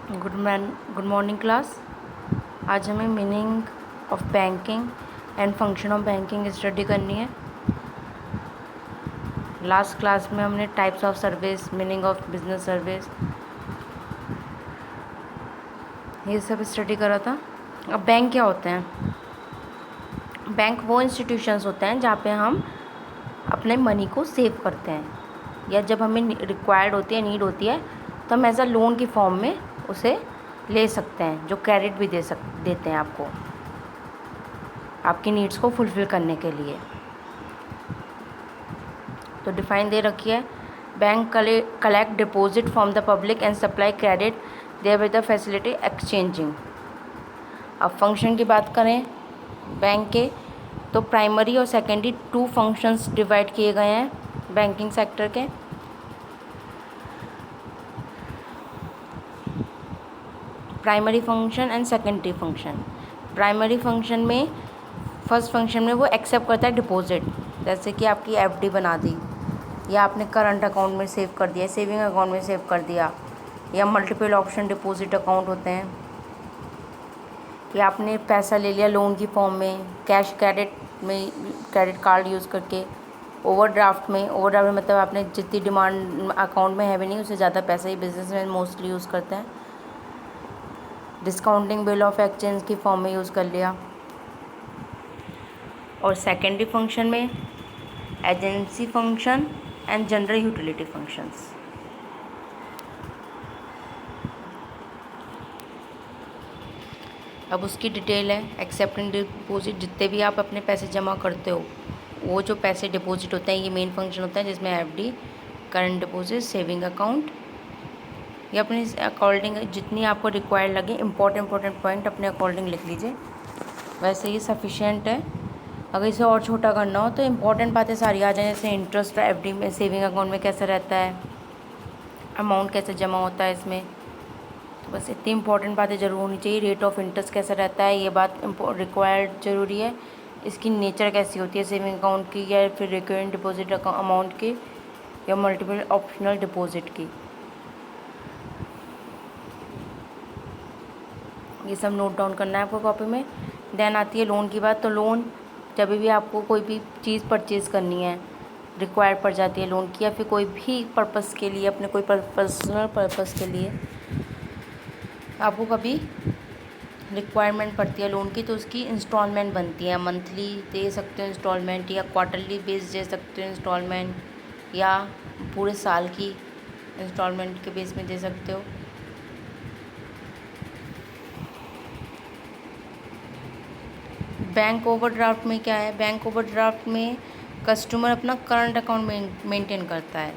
Good morning class. आज हमें meaning of banking and function of banking study करनी है। लास्ट क्लास में हमने types of service, meaning of business service, ये सब स्टडी करा था। अब बैंक क्या होते हैं? बैंक वो इंस्टीट्यूशंस होते हैं जहाँ पे हम अपने मनी को सेव करते हैं, या जब हमें रिक्वायर्ड होती है, नीड होती है, तो हम एज अ लोन की फॉर्म में उसे ले सकते हैं, जो क्रेडिट भी देते हैं आपको, आपकी नीड्स को फुलफ़िल करने के लिए। तो डिफ़ाइन दे रखी है, bank collect deposit from the public and supply credit there with the facility exchanging. अब फंक्शन की बात करें बैंक के, तो प्राइमरी और सेकेंडरी 2 फंक्शंस डिवाइड किए गए हैं बैंकिंग सेक्टर के। Primary function and secondary function. Primary function में फर्स्ट फंक्शन में वो एक्सेप्ट करता है डिपॉजिट, जैसे कि आपकी एफडी बना दी, या आपने करंट अकाउंट में सेव कर दिया, सेविंग अकाउंट में सेव कर दिया, या मल्टीपल ऑप्शन डिपॉजिट अकाउंट होते हैं, या आपने पैसा ले लिया लोन की फॉर्म में, कैश क्रेडिट कार्ड यूज़ करके, ओवरड्राफ्ट में मतलब आपने जितनी डिमांड अकाउंट में है भी नहीं, उससे ज़्यादा पैसा ही बिजनेस में मोस्टली यूज़ करते हैं। डिस्काउंटिंग बिल ऑफ एक्सचेंज की फॉर्म में यूज़ कर लिया। और सेकेंडरी फंक्शन में agency function and general utility functions. अब उसकी डिटेल है, एक्सेप्टिंग डिपॉजिट, जितने भी आप अपने पैसे जमा करते हो, वो जो पैसे डिपॉजिट होते हैं, ये मेन फंक्शन होता है, जिसमें FD, current deposit, saving account, या अपने अकॉर्डिंग जितनी आपको रिक्वायर्ड लगे, इम्पोर्टेंट पॉइंट अपने अकॉर्डिंग लिख लीजिए। वैसे ये सफिशिएंट है। अगर इसे और छोटा करना हो तो इम्पोर्टेंट बातें सारी आ जाएं, जैसे इंटरेस्ट एफडी में, सेविंग अकाउंट में कैसे रहता है, अमाउंट कैसे जमा होता है इसमें, तो बस इतनी इंपॉर्टेंट बातें ज़रूर होनी चाहिए। रेट ऑफ इंटरेस्ट कैसा रहता है, ये बात रिक्वायर्ड ज़रूरी है। इसकी नेचर कैसी होती है, सेविंग अकाउंट की, या फिर रिकरिंग डिपॉजिट अमाउंट की, या मल्टीपल ऑप्शनल डिपॉजिट की, ये सब नोट डाउन करना है आपको कॉपी में। देन आती है लोन की बात। तो लोन, जब भी आपको कोई भी चीज़ परचेज़ करनी है, रिक्वायर्ड पड़ जाती है लोन की, या फिर कोई भी पर्पस के लिए, अपने कोई पर्सनल पर्पस के लिए आपको कभी रिक्वायरमेंट पड़ती है लोन की, तो उसकी इंस्टॉलमेंट बनती है। मंथली दे सकते हो इंस्टॉलमेंट, या क्वार्टरली बेस दे सकते हो इंस्टॉलमेंट, या पूरे साल की इंस्टॉलमेंट के बेस में दे सकते हो। बैंक ओवरड्राफ्ट में क्या है? बैंक ओवरड्राफ्ट में कस्टमर अपना करंट अकाउंट मेंटेन करता है,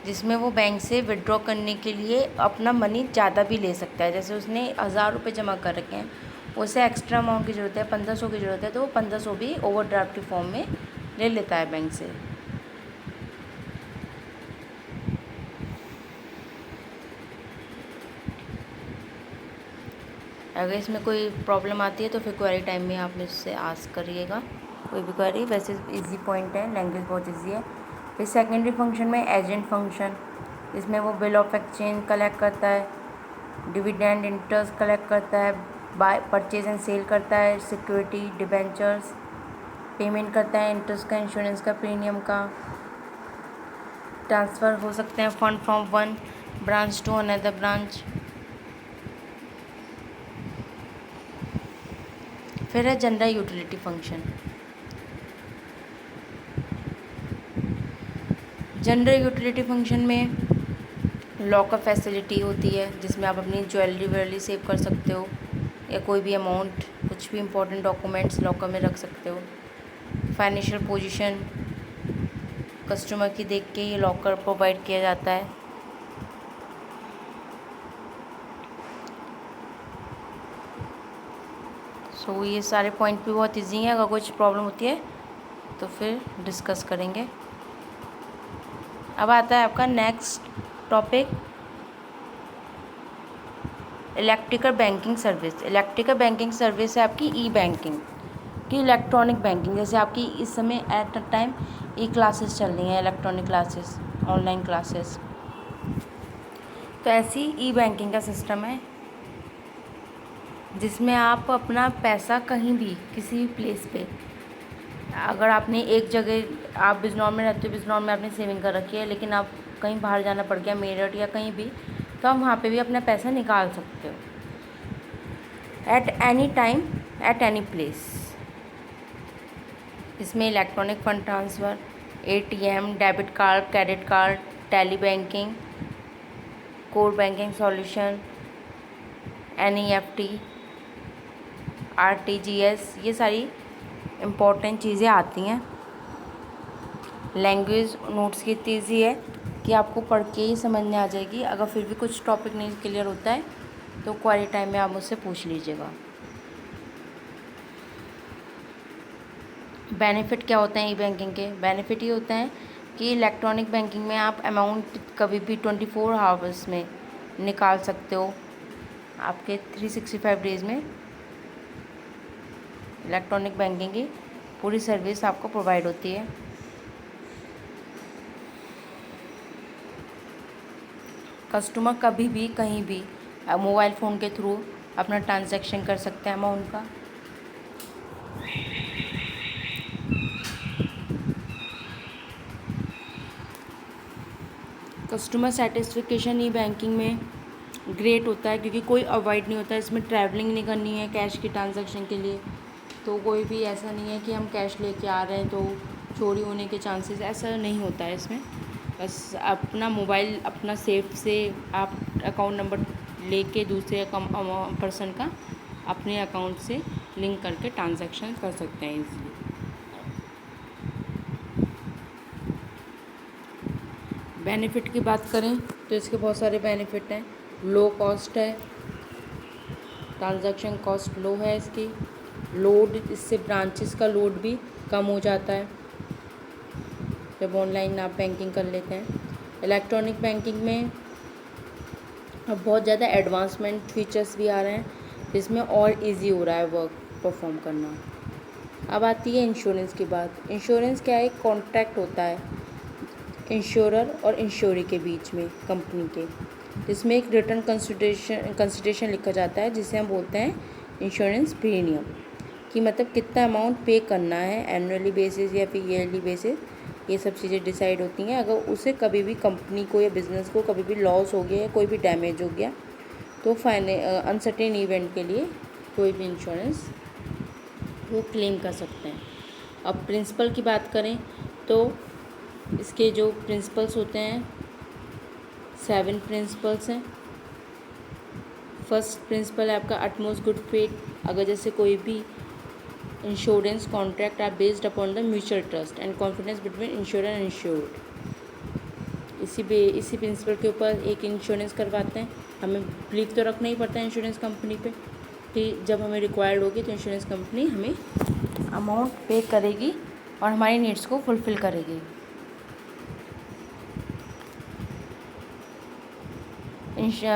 जिसमें वो बैंक से विड्रॉ करने के लिए अपना मनी ज़्यादा भी ले सकता है। जैसे उसने 1000 रुपये जमा कर रखे हैं, उसे एक्स्ट्रा अमाउंट की ज़रूरत है, 1500 की ज़रूरत है, तो वो 1500 भी ओवरड्राफ्ट की फॉर्म में ले लेता है बैंक से। अगर इसमें कोई प्रॉब्लम आती है तो फिर क्वेरी टाइम में आप मुझसे आस्क करिएगा, कोई भी क्वेरी। वैसे इजी पॉइंट है, लैंग्वेज बहुत इजी है। फिर सेकेंडरी फंक्शन में एजेंट फंक्शन, इसमें वो बिल ऑफ एक्सचेंज कलेक्ट करता है, डिविडेंड इंटरेस्ट कलेक्ट करता है, बाय परचेज एंड सेल करता है, सिक्योरिटी डिबेंचर्स, पेमेंट करता है इंटरेस्ट का, इंश्योरेंस का, प्रीमियम का, ट्रांसफ़र हो सकते हैं fund from one branch to another branch. फिर है general utility function. General utility function में लॉकर फैसिलिटी होती है, जिसमें आप अपनी ज्वेलरी सेव कर सकते हो, या कोई भी अमाउंट, कुछ भी इंपॉर्टेंट डॉक्यूमेंट्स लॉकर में रख सकते हो। फाइनेंशियल पोजीशन कस्टमर की देख के ये लॉकर प्रोवाइड किया जाता है। सो ये सारे पॉइंट भी बहुत इजी हैं। अगर कुछ प्रॉब्लम होती है तो फिर डिस्कस करेंगे। अब आता है आपका next topic, electrical banking service. Electrical banking service है आपकी ई बैंकिंग की, इलेक्ट्रॉनिक बैंकिंग। जैसे आपकी इस समय at a time E classes चल रही हैं, इलेक्ट्रॉनिक क्लासेस, ऑनलाइन क्लासेस, तो ऐसी ई बैंकिंग का सिस्टम है जिसमें आप अपना पैसा कहीं भी किसी भी प्लेस पे, अगर आपने एक जगह, आप बिजनौर में रहते हो, बिजनौर में आपने सेविंग कर रखी है, लेकिन आप कहीं बाहर जाना पड़ गया, मेरठ या कहीं भी, तो आप वहाँ पे भी अपना पैसा निकाल सकते हो at any time, at any place. इसमें electronic fund transfer, ATM, debit card, credit card, tele banking, core banking solution, NEFT, RTGS, ये सारी इम्पोर्टेंट चीज़ें आती हैं। लैंग्वेज नोट्स की इतनी ईजी है कि आपको पढ़ के ही समझ में आ जाएगी। अगर फिर भी कुछ टॉपिक नहीं क्लियर होता है तो क्वेरी टाइम में आप मुझसे पूछ लीजिएगा। बेनिफिट क्या होते हैं ई बैंकिंग के? बेनिफिट ये होते हैं कि इलेक्ट्रॉनिक बैंकिंग में आप अमाउंट कभी भी 24 आवर्स में निकाल सकते हो, आपके 365 डेज़ में इलेक्ट्रॉनिक बैंकिंग की पूरी सर्विस आपको प्रोवाइड होती है। कस्टमर कभी भी कहीं भी मोबाइल फ़ोन के थ्रू अपना ट्रांजैक्शन कर सकते हैं अमाउंट का। कस्टमर सेटिस्फिकेशन ई बैंकिंग में ग्रेट होता है, क्योंकि कोई अवॉइड नहीं होता है। इसमें ट्रैवलिंग नहीं करनी है कैश की ट्रांजैक्शन के लिए, तो कोई भी ऐसा नहीं है कि हम कैश लेके आ रहे हैं तो चोरी होने के चांसेस, ऐसा नहीं होता है इसमें। बस अपना मोबाइल अपना सेफ से आप अकाउंट नंबर लेके दूसरे पर्सन का अपने अकाउंट से लिंक करके ट्रांजैक्शन कर सकते हैं इजीली। बेनिफिट की बात करें तो इसके बहुत सारे बेनिफिट हैं। लो कॉस्ट है, ट्रांजैक्शन कॉस्ट लो है इसकी। लोड, इससे ब्रांचेस का लोड भी कम हो जाता है जब ऑनलाइन आप बैंकिंग कर लेते हैं। इलेक्ट्रॉनिक बैंकिंग में अब बहुत ज़्यादा एडवांसमेंट फीचर्स भी आ रहे हैं, जिसमें और इजी हो रहा है वर्क परफॉर्म करना। अब आती है इंश्योरेंस की बात। इंश्योरेंस क्या है? एक कॉन्ट्रैक्ट होता है इंश्योरर और इंश्योरी के बीच में, कंपनी के, जिसमें एक रिटर्न कंसिडरेशन लिखा जाता है, जिसे हम बोलते हैं इंश्योरेंस प्रीमियम, कि मतलब कितना अमाउंट पे करना है एनुअली बेसिस या फिर ईयरली बेसिस। ये सब चीज़ें डिसाइड होती हैं। अगर उसे कभी भी कंपनी को या बिज़नेस को कभी भी लॉस हो गया या कोई भी डैमेज हो गया तो अनसर्टेन इवेंट के लिए कोई भी इंश्योरेंस वो क्लेम कर सकते हैं। अब प्रिंसिपल की बात करें तो इसके जो प्रिंसिपल्स होते हैं 7 प्रिंसिपल्स हैं। फर्स्ट प्रिंसिपल है आपका अटमोस्ट गुड फेथ। अगर जैसे कोई भी insurance contract are based upon the mutual trust and confidence between insurer and insured, इसी प्रिंसिपल के ऊपर एक इंश्योरेंस करवाते हैं। हमें बिलीव तो रखना ही पड़ता है इंश्योरेंस कंपनी पे कि जब हमें रिक्वायर्ड होगी तो इंश्योरेंस कंपनी हमें अमाउंट पे करेगी और हमारी नीड्स को फुलफ़िल करेगी।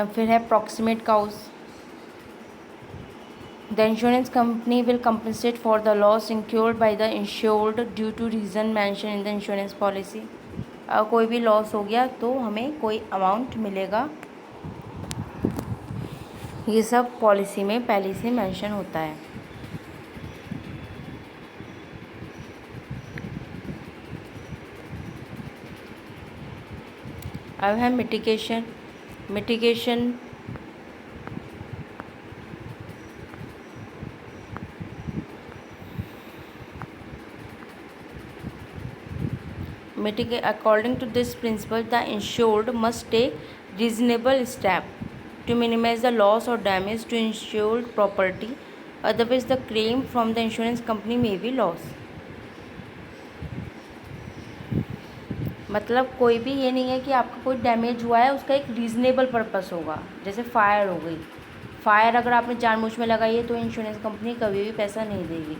फिर है proximate cause. The insurance company will compensate for the loss incurred by the insured due to reason mention in the insurance policy. अगर कोई भी लॉस हो गया तो हमें कोई अमाउंट मिलेगा, ये सब पॉलिसी में पहले से मेंशन होता है। अब है mitigation. Mitigation according to this principle, the insured must take reasonable step to minimize the loss or damage to insured property, otherwise the claim from the insurance company may be loss। मतलब कोई भी ये नहीं है कि आपका कोई damage हुआ है उसका एक रीज़नेबल पर्पस होगा। जैसे फायर हो गई, फायर अगर आपने जानबूझ में लगाई है तो इंश्योरेंस कंपनी कभी भी पैसा नहीं देगी।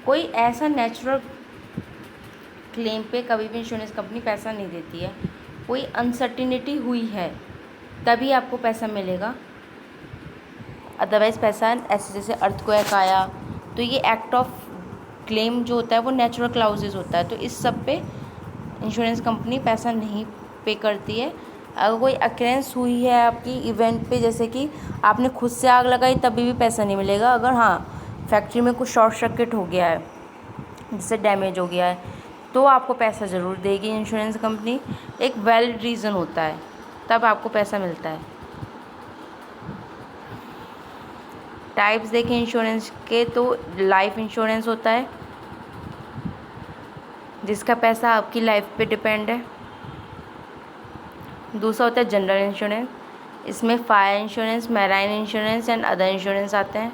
कोई ऐसा नेचुरल क्लेम पे कभी भी इंश्योरेंस कंपनी पैसा नहीं देती है। कोई अनसर्टिनिटी हुई है तभी आपको पैसा मिलेगा, अदरवाइज़ पैसा ऐसे जैसे अर्थक्वेक आया तो ये एक्ट ऑफ क्लेम जो होता है वो नेचुरल क्लाउजेज होता है, तो इस सब पे इंश्योरेंस कंपनी पैसा नहीं पे करती है। अगर कोई अक्रेंस हुई है आपकी इवेंट पे, जैसे कि आपने खुद से आग लगाई, तभी भी पैसा नहीं मिलेगा। अगर हाँ फैक्ट्री में कुछ शॉर्ट सर्किट हो गया है जिससे डैमेज हो गया है, तो आपको पैसा ज़रूर देगी इंश्योरेंस कंपनी। एक वैलिड रीज़न होता है, तब आपको पैसा मिलता है। टाइप्स देखें इंश्योरेंस के, तो लाइफ इंश्योरेंस होता है जिसका पैसा आपकी लाइफ पे डिपेंड है। दूसरा होता है जनरल इंश्योरेंस, इसमें fire insurance, marine insurance and other insurance आते हैं।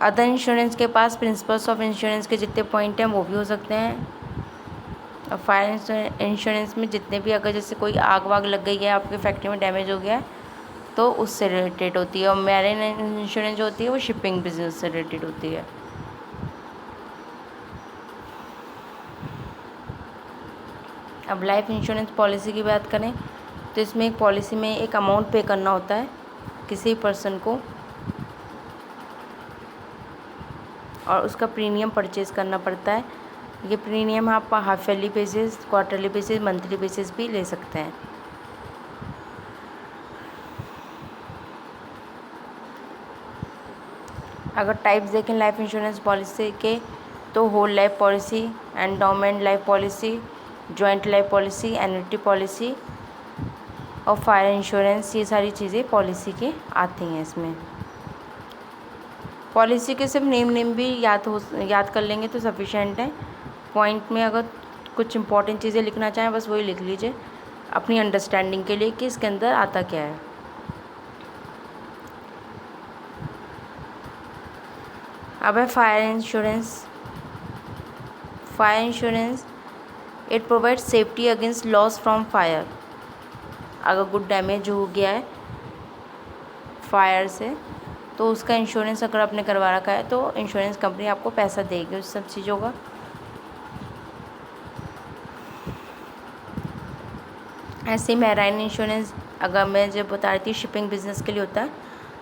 अदर इंश्योरेंस के पास प्रिंसिपल्स ऑफ इंश्योरेंस के जितने पॉइंट हैं वो भी हो सकते हैं। और फायर इंश्योरेंस में जितने भी, अगर जैसे कोई आग वाग लग गई है, आपकी फैक्ट्री में डैमेज हो गया है, तो उससे रिलेटेड होती है। और मैरीन इंश्योरेंस जो होती है वो शिपिंग बिजनेस से रिलेटेड होती है। अब लाइफ इंश्योरेंस पॉलिसी की बात करें तो इसमें एक पॉलिसी में एक अमाउंट पे करना होता है किसी पर्सन को, और उसका प्रीमियम परचेज़ करना पड़ता है। ये प्रीमियम आप half yearly basis, quarterly basis, monthly basis भी ले सकते हैं। अगर टाइप्स देखें लाइफ इंश्योरेंस पॉलिसी के, तो whole life policy, endowment life policy, joint life policy, annuity policy और फायर इंश्योरेंस, ये सारी चीज़ें पॉलिसी के आती हैं। इसमें पॉलिसी के सिर्फ नेम भी याद कर लेंगे तो सफिशेंट है। पॉइंट में अगर कुछ इंपॉर्टेंट चीज़ें लिखना चाहें बस वही लिख लीजिए अपनी अंडरस्टैंडिंग के लिए कि इसके अंदर आता क्या है। अब है fire insurance. Fire insurance it provides safety against loss from fire. अगर गुड डैमेज हो गया है फायर से, तो उसका इंश्योरेंस अगर आपने करवा रखा है तो इंश्योरेंस कंपनी आपको पैसा देगी उस सब चीज़ों का। ऐसे मैराइन इंश्योरेंस, अगर मैं जब बता रही थी शिपिंग बिजनेस के लिए होता है।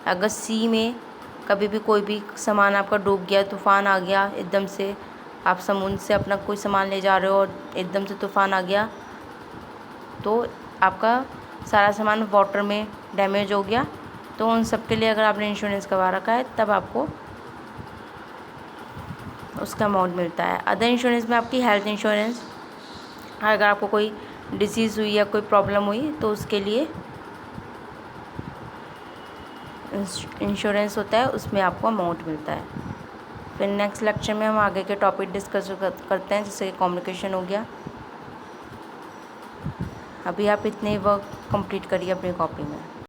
अगर सी में कभी भी कोई भी सामान आपका डूब गया, तूफ़ान आ गया एकदम से, आप समुद्र से अपना कोई सामान ले जा रहे हो और एकदम से तूफ़ान आ गया, तो आपका सारा सामान वाटर में डैमेज हो गया, तो उन सब के लिए अगर आपने इंश्योरेंस करवा रखा है तब आपको उसका अमाउंट मिलता है। अदर इंश्योरेंस में आपकी हेल्थ इंश्योरेंस, अगर आपको कोई डिसीज़ हुई या कोई प्रॉब्लम हुई तो उसके लिए इंश्योरेंस होता है, उसमें आपको अमाउंट मिलता है। फिर नेक्स्ट लेक्चर में हम आगे के टॉपिक डिस्कस करते हैं, जैसे कि कम्युनिकेशन हो गया। अभी आप इतने वर्क कंप्लीट करिए अपनी कॉपी में।